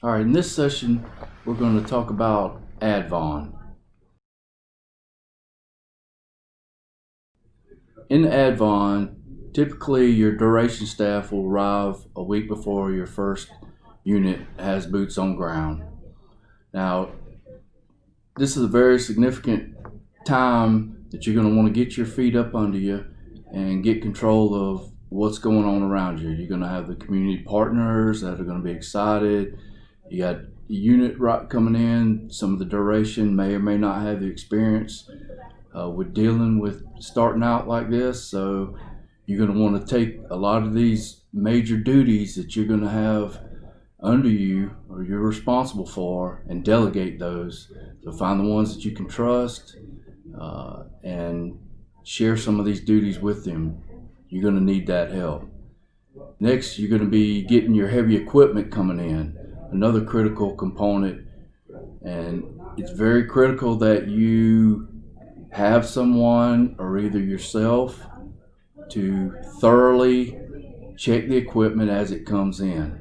All right, in this session, we're going to talk about ADVON. In ADVON, typically your duration staff will arrive a week before your first unit has boots on ground. Now, this is a very significant time that you're going to want to get your feet up under you and get control of what's going on around you. You're going to have the community partners that are going to be excited. You got unit right coming in. Some of the duration may or may not have the experience with dealing with starting out like this. So you're going to want to take a lot of these major duties that you're going to have under you or you're responsible for and delegate those. So find the ones that you can trust and share some of these duties with them. You're going to need that help. Next, you're going to be getting your heavy equipment coming in, another critical component, and it's very critical that you have someone or either yourself to thoroughly check the equipment as it comes in.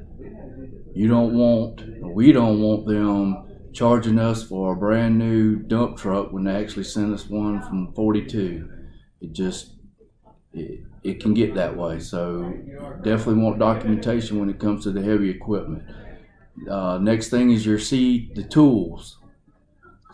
We don't want them charging us for a brand new dump truck when they actually sent us one from 42. It can get that way. So definitely want documentation when it comes to the heavy equipment. Next thing is the tools.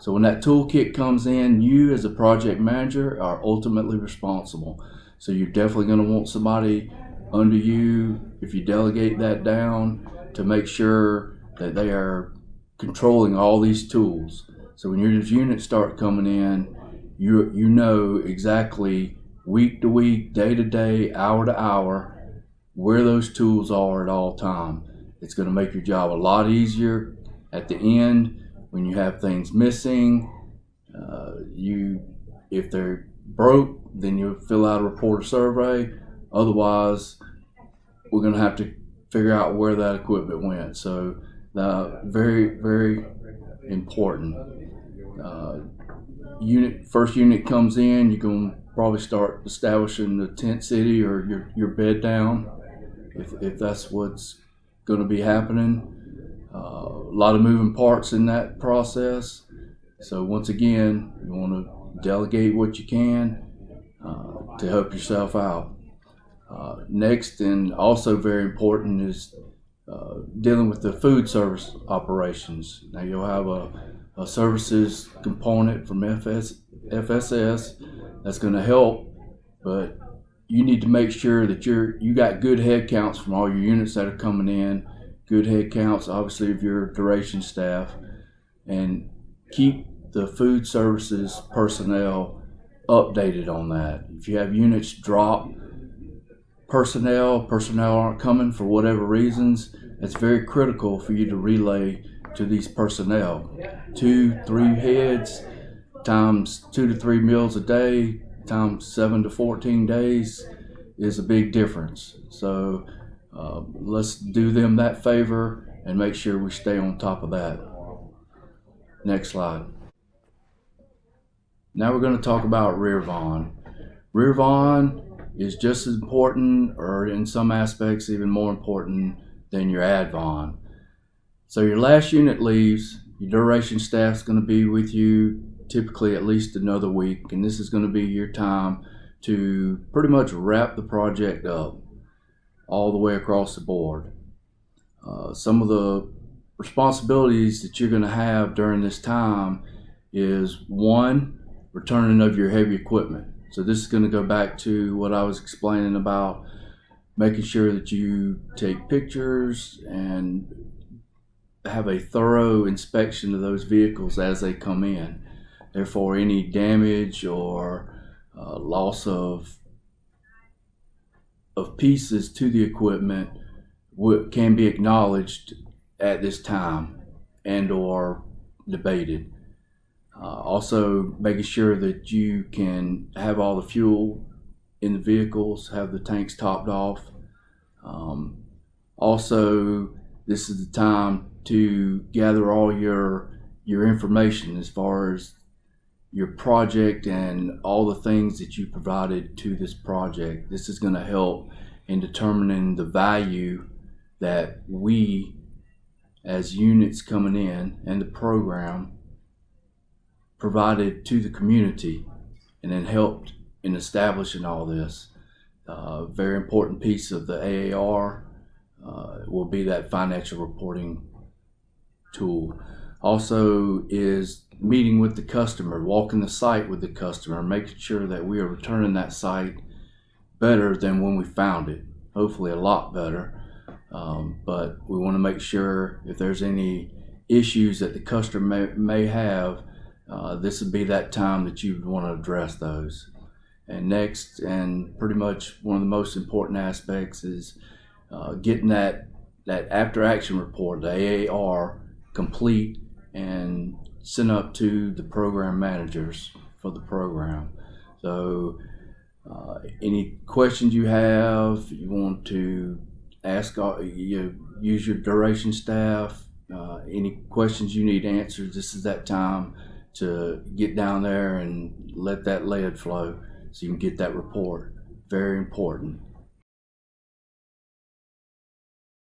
So when that toolkit comes in, you as a project manager are ultimately responsible. So you're definitely going to want somebody under you, if you delegate that down, to make sure that they are controlling all these tools. So when your units start coming in, you know exactly week to week, day to day, hour to hour, where those tools are at all time. It's going to make your job a lot easier at the end when you have things missing. If they're broke, then you fill out a report or survey. Otherwise, we're going to have to figure out where that equipment went. So very, very important. First unit comes in, you can probably start establishing the tent city or your bed down if that's what's going to be happening. A lot of moving parts in that process. So once again, you want to delegate what you can to help yourself out. Next, and also very important, is dealing with the food service operations. Now you'll have a services component from FSS that's going to help, but you need to make sure that you got good head counts from all your units that are coming in, good head counts obviously of your duration staff, and keep the food services personnel updated on that. If you have units drop personnel aren't coming for whatever reasons, it's very critical for you to relay to these personnel. 2-3 heads times 2 to 3 meals a day times 7 to 14 days is a big difference. So let's do them that favor and make sure we stay on top of that. Next slide. Now we're going to talk about REARVON. REARVON is just as important, or in some aspects even more important, than your ADVON. So your last unit leaves, your duration staff's going to be with you typically at least another week, and this is going to be your time to pretty much wrap the project up all the way across the board. Some of the responsibilities that you're going to have during this time is, one, returning of your heavy equipment. So this is going to go back to what I was explaining about making sure that you take pictures and have a thorough inspection of those vehicles as they come in. Therefore, any damage or loss of pieces to the equipment can be acknowledged at this time and or debated. Also making sure that you can have all the fuel in the vehicles, have the tanks topped off. Also, this is the time to gather all your information as far as your project and all the things that you provided to this project. This is going to help in determining the value that we as units coming in and the program provided to the community, and then helped in establishing all this. Very important piece of the AAR will be that financial reporting tool. Also is meeting with the customer, walking the site with the customer, making sure that we are returning that site better than when we found it, hopefully a lot better. But we want to make sure if there's any issues that the customer may have, this would be that time that you would want to address those. And next, and pretty much one of the most important aspects, is getting that after action report, the AAR, complete and sent up to the program managers for the program. So any questions you have, you want to ask, use your duration staff, any questions you need answered, this is that time to get down there and let that lead flow so you can get that report. Very important.